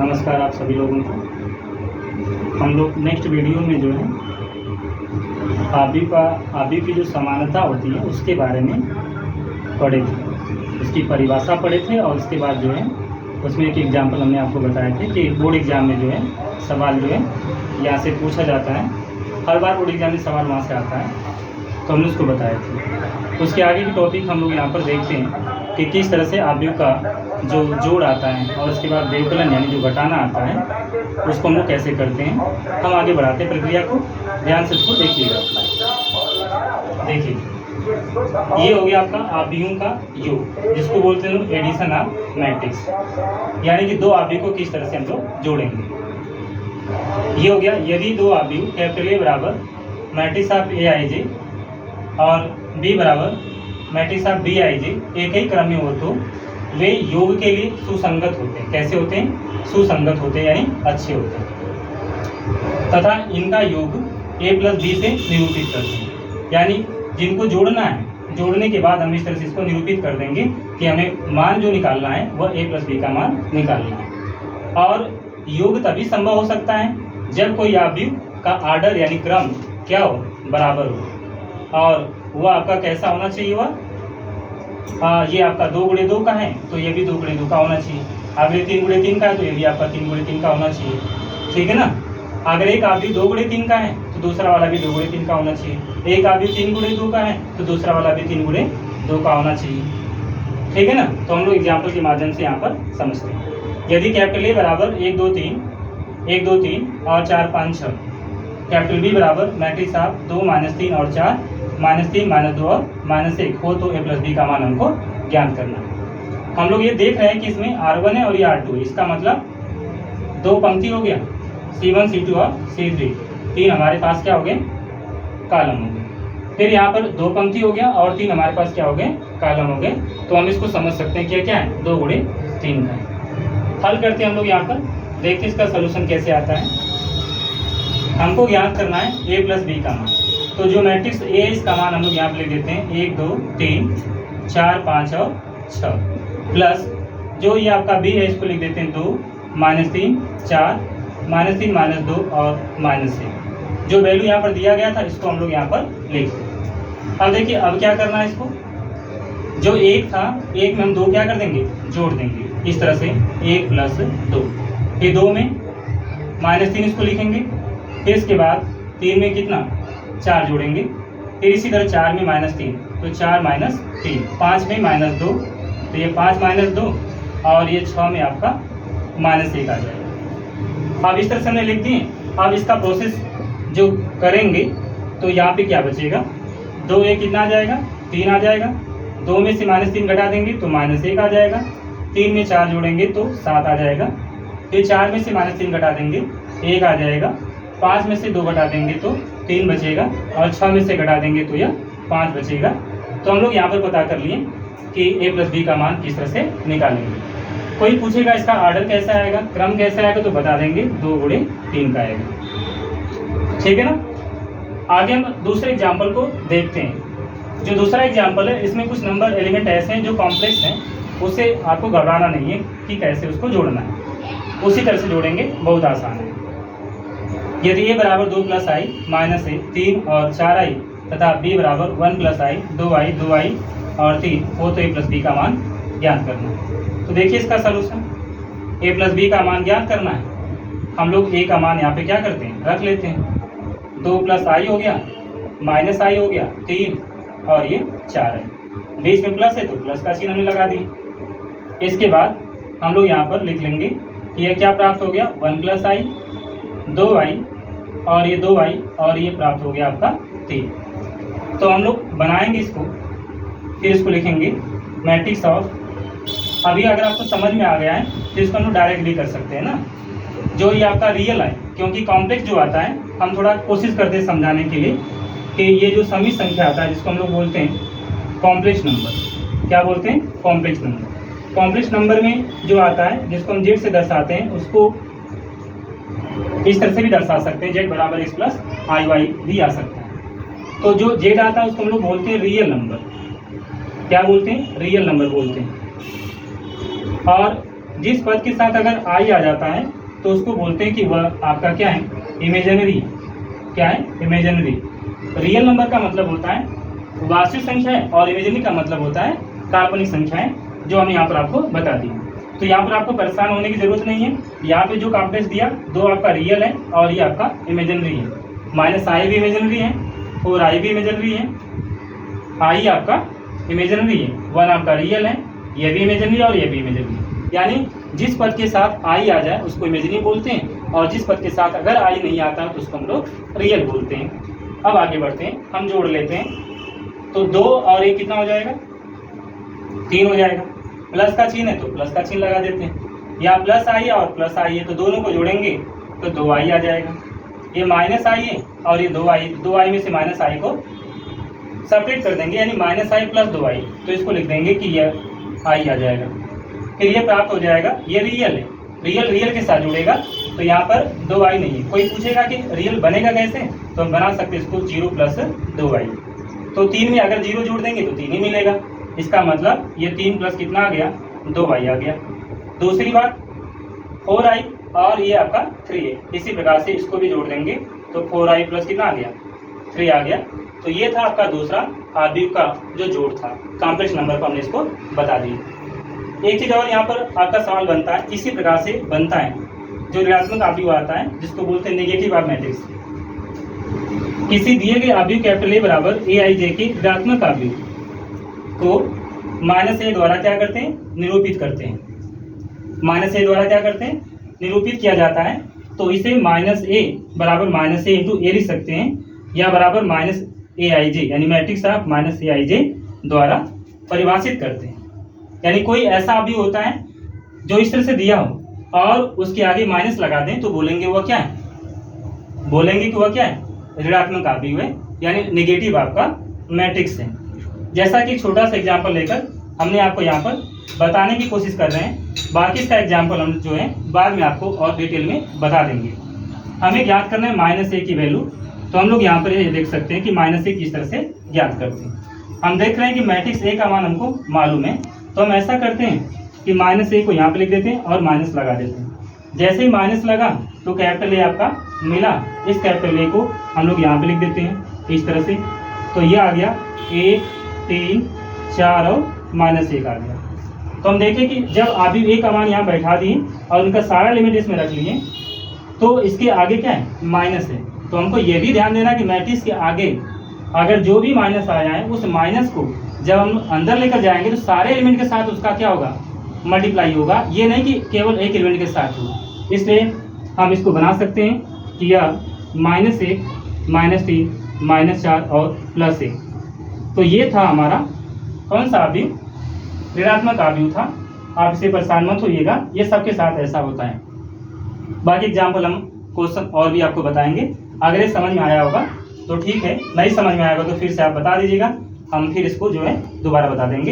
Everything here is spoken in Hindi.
नमस्कार आप सभी लोगों को। हम लोग नेक्स्ट वीडियो में जो है आव्यूह की जो समानता होती है उसके बारे में पढ़े थे, उसकी परिभाषा पढ़े थे और उसके बाद जो है उसमें एक एग्जाम्पल हमने आपको बताए थे कि बोर्ड एग्जाम में जो है सवाल जो है यहाँ से पूछा जाता है। हर बार बोर्ड एग्जाम में सवाल वहाँ से आता है, तो हमने उसको बताए थे। उसके आगे की टॉपिक हम लोग यहाँ पर देखते हैं कि किस तरह से आव्यूह का जो जोड़ आता है और उसके बाद व्यवकलन यानी जो घटाना आता है उसको हम लोग कैसे करते हैं। हम आगे बढ़ाते हैं प्रक्रिया को, ध्यान से उसको देखिएगा। देखिए, ये हो गया आपका आव्यूहों का योग, जिसको बोलते हैं एडिशन ऑफ मैट्रिक्स, यानी कि दो आव्यूह को किस तरह से हम लोग जोड़ेंगे। ये हो गया, यदि दो आव्यूह कैपिटल ए बराबर मैट्रिक्स ऑफ ए आई जे और बी बराबर मैट्रिक्स ऑफ बी आई जे एक ही क्रम में हो तो वे योग के लिए सुसंगत होते हैं। कैसे होते हैं? सुसंगत होते हैं, यानी अच्छे होते हैं, तथा इनका योग a प्लस बी से निरूपित करते हैं। यानी जिनको जोड़ना है, जोड़ने के बाद हम इस तरह से इसको निरूपित कर देंगे कि हमें मान जो निकालना है वह a प्लस बी का मान निकालना है। और योग तभी संभव हो सकता है जब कोई आव्यूह का आर्डर यानी क्रम क्या हो, बराबर हो। और वह आपका कैसा होना चाहिए? वह ये आपका 2 गुणे 2 का है तो ये भी 2 गुणे 2 का होना चाहिए। अगर ये 3 गुणे 3 का है तो ये भी आपका 3 गुणे 3 का होना चाहिए, ठीक है ना। अगर एक आव्यूह 2 गुणे 3 का है तो दूसरा वाला भी 2 गुणे 3 का होना चाहिए। एक आव्यूह 3 गुणे 2 का है तो दूसरा वाला भी 3 गुणे 2 का होना चाहिए, ठीक है ना। तो हम लोग एग्जाम्पल के माध्यम से यहाँ पर समझते हैं। यदि कैपिटल ए बराबर 1 2 3 और 4 5 6, कैपिटल बी बराबर मैट्रिक्स ऑफ 2 -3 और 4 -3 -2 और -1 हो तो ए प्लस बी का मान हमको ज्ञात करना है। हम लोग ये देख रहे हैं कि इसमें R1 है और ये R2 है। इसका मतलब 2 पंक्ति हो गया, C1 C2 और C3, 3 हमारे पास क्या हो गए, कॉलम हो गए। फिर यहाँ पर 2 पंक्ति हो गया और 3 हमारे पास क्या हो गए, कॉलम हो गए। तो हम इसको समझ सकते हैं कि क्या है, 2 गुणे 3 का है। हल करते हैं हम लोग यहाँ पर, देखते इसका सोल्यूशन कैसे आता है। हमको ज्ञात करना है a प्लस बी का मान। तो जो मैट्रिक्स ए है इसका मान हम लोग यहाँ पर लिख देते हैं 1 2 3 4 5 और 6, प्लस जो ये आपका बी है इसको लिख देते हैं 2 -3 4 -3 -2 और -1। जो वैल्यू यहाँ पर दिया गया था इसको हम लोग यहाँ पर लिख दें। अब देखिए, अब क्या करना है इसको, जो 1 था 1 में हम 2 क्या कर देंगे, जोड़ देंगे इस तरह से 1 प्लस 2। फिर 2 में -3 इसको लिखेंगे, फिर इसके बाद 3 में कितना 4 जोड़ेंगे, फिर इसी तरह 4 में -3 तो 4 -3, 5 में -2 तो ये 5 -2 और ये 6 में आपका -1 आ जाएगा। अब इस तरह से हमने लिख दिए। अब इसका प्रोसेस जो करेंगे तो यहाँ पे क्या बचेगा, 2 1 कितना आ जाएगा, 3 आ जाएगा। 2 में से -3 घटा देंगे तो -1 आ जाएगा। 3 में 4 जोड़ेंगे तो 7 आ जाएगा। फिर 4 में से -3 घटा देंगे 1 आ जाएगा। 5 में से 2 घटा देंगे तो 3 बचेगा और 6 में से घटा देंगे तो यह 5 बचेगा। तो हम लोग यहाँ पर पता कर लिए कि a प्लस बी का मान किस तरह से निकालेंगे। कोई पूछेगा इसका आर्डर कैसा आएगा, क्रम कैसा आएगा, तो बता देंगे 2 गुणे 3 का आएगा, ठीक है ना। आगे हम दूसरे एग्जाम्पल को देखते हैं। जो दूसरा एग्जाम्पल है इसमें कुछ नंबर एलिमेंट ऐसे हैं जो कॉम्प्लेक्स हैं, उससे आपको घबराना नहीं है कि कैसे उसको जोड़ना है। उसी तरह से जोड़ेंगे, बहुत आसान है। यदि a बराबर 2 + i -a 3 और 4i तथा b बराबर 1 + i 2i और 3 हो तो a प्लस बी का मान ज्ञात करना है। तो देखिए इसका सलूशन, a प्लस बी का मान ज्ञात करना है। हम लोग a का मान यहाँ पे क्या करते हैं, रख लेते हैं। 2 + i हो गया, -i हो गया 3 और ये 4 है, बीच में प्लस है तो प्लस का चिन्ह हमने लगा दिया। इसके बाद हम लोग यहाँ पर लिख लेंगे कि यह क्या प्राप्त हो गया, 1 + i 2i और ये 2i और ये प्राप्त हो गया आपका 3। तो हम लोग बनाएंगे इसको, फिर इसको लिखेंगे मैट्रिक्स ऑफ। अभी अगर आपको समझ में आ गया है तो इसको हम लोग डायरेक्ट भी कर सकते हैं ना। जो ये आपका रियल है, क्योंकि कॉम्प्लेक्स जो आता है हम थोड़ा कोशिश करते हैं समझाने के लिए कि ये जो समित संख्या आता है जिसको हम लोग बोलते हैं कॉम्प्लेक्स नंबर। क्या बोलते हैं? Complex number. कॉम्प्लेक्स नंबर में जो आता है जिसको हम जेड से दर्शाते हैं उसको इस तरह से भी दर्शा सकते हैं, z बराबर x प्लस आई वाई भी आ सकता है। तो जो z आता है उसको हम लोग बोलते हैं रियल नंबर। क्या बोलते हैं? रियल नंबर बोलते हैं। और जिस पद के साथ अगर आई आ जाता है तो उसको बोलते हैं कि वह आपका क्या है, इमेजिनरी। क्या है, इमेजिनरी। रियल नंबर का मतलब होता है वास्तविक संख्या है और इमेजिनरी का मतलब होता है काल्पनिक संख्याएं, जो हमने यहाँ पर आपको बता दी। तो यहाँ पर आपको परेशान होने की जरूरत नहीं है। यहाँ पे जो कॉम्प्लेक्स दिया, 2 आपका रियल है और ये आपका इमेजिनरी है। -i भी इमेजिनरी है, 4i भी इमेजिनरी है, i आपका इमेजिनरी है, 1 आपका रियल है, ये भी इमेजिनरी और ये भी इमेजिनरी। यानी जिस पद के साथ आई आ जाए उसको इमेजिनरी बोलते हैं, और जिस पद के साथ अगर आई नहीं आता तो उसको हम लोग रियल बोलते हैं। अब आगे बढ़ते हैं, हम जोड़ लेते हैं। तो 2 और 1 कितना हो जाएगा, 3 हो जाएगा। प्लस का चिन्ह है तो प्लस का चिन्ह लगा देते हैं। यहाँ प्लस आई है और प्लस आई है तो दोनों को जोड़ेंगे तो 2i आ जाएगा। ये -i है और ये 2i में से -i को सेपरेट कर देंगे, यानी -i प्लस 2i, तो इसको लिख देंगे कि यह i आ जाएगा। फिर ये प्राप्त हो जाएगा, ये रियल है, रियल के साथ जुड़ेगा तो यहाँ पर 2i नहीं है। कोई पूछेगा कि रियल बनेगा कैसे, तो हम बना सकते हैं इसको 0 प्लस 2i। तो 3 में अगर 0 जोड़ देंगे तो 3 ही मिलेगा। इसका मतलब ये 3 प्लस कितना आ गया, 2i आ गया। दूसरी बात 4i और ये आपका 3 है, इसी प्रकार से इसको भी जोड़ देंगे तो 4i प्लस कितना आ गया, 3 आ गया। तो ये था आपका दूसरा आव्यूह का जो जोड़ था, कॉम्प्लेक्स नंबर को हमने इसको बता दिया। एक चीज़ और यहाँ पर आपका सवाल बनता है, इसी प्रकार से बनता है जो ऋणात्मक आव्यूह आता है, जिसको बोलते हैं नेगेटिव ऑफ मैट्रिक्स। किसी दिए गए आव्यूह कैपिटल A बराबर aij के ऋणात्मक आव्यूह को -a द्वारा क्या करते हैं, निरूपित करते हैं। -a द्वारा क्या करते हैं, निरूपित किया जाता है। तो इसे -a बराबर -a इंटू a लिख सकते हैं, या बराबर -aij यानी मैट्रिक्स ऑफ -aij द्वारा परिभाषित करते हैं। यानी कोई ऐसा आव्यूह होता है जो इस तरह से दिया हो और उसके आगे माइनस लगा दें तो बोलेंगे वह क्या है, बोलेंगे कि वह क्या है, ऋणात्मक आव्यूह है, यानी नेगेटिव आपका मैट्रिक्स है। जैसा कि छोटा सा एग्जांपल लेकर हमने आपको यहाँ पर बताने की कोशिश कर रहे हैं। बाकी इसका एग्जांपल हम जो है बाद में आपको और डिटेल में बता देंगे। हमें ज्ञात करना है -a की वैल्यू, तो हम लोग यहाँ पर ये देख सकते हैं कि -a किस तरह से ज्ञात करते हैं। हम देख रहे हैं कि मैट्रिक्स A का मान हमको मालूम है, तो हम ऐसा करते हैं कि -a को यहाँ पे लिख देते हैं और माइनस लगा देते हैं। जैसे ही माइनस लगा तो कैपिटल A आपका मिला, इस कैपिटल A को हम लोग यहाँ पे लिख देते हैं इस तरह से। तो ये आ गया 1 3 4 और -1 आ गया। तो हम देखें कि जब आव्यूह A का मान यहाँ बैठा दिए और उनका सारा एलिमेंट इसमें रख लिए, तो इसके आगे क्या है, माइनस है। तो हमको ये भी ध्यान देना कि मैट्रिक्स के आगे अगर जो भी माइनस आया है उस माइनस को जब हम अंदर लेकर जाएंगे तो सारे एलिमेंट के साथ उसका क्या होगा, मल्टीप्लाई होगा। ये नहीं कि केवल एक एलिमेंट के साथ हो। इसलिए हम इसको बना सकते हैं कि यह -1 -3 -4 और +1। तो ये था हमारा कौन सा आव्यूह, ऋणात्मक आव्यूह था। आप इसे परेशान मत होइएगा, ये सबके साथ ऐसा होता है। बाकी एग्जाम्पल हम क्वेश्चन और भी आपको बताएंगे। अगर ये समझ में आया होगा तो ठीक है, नहीं समझ में आएगा तो फिर से आप बता दीजिएगा, हम फिर इसको जो है दोबारा बता देंगे।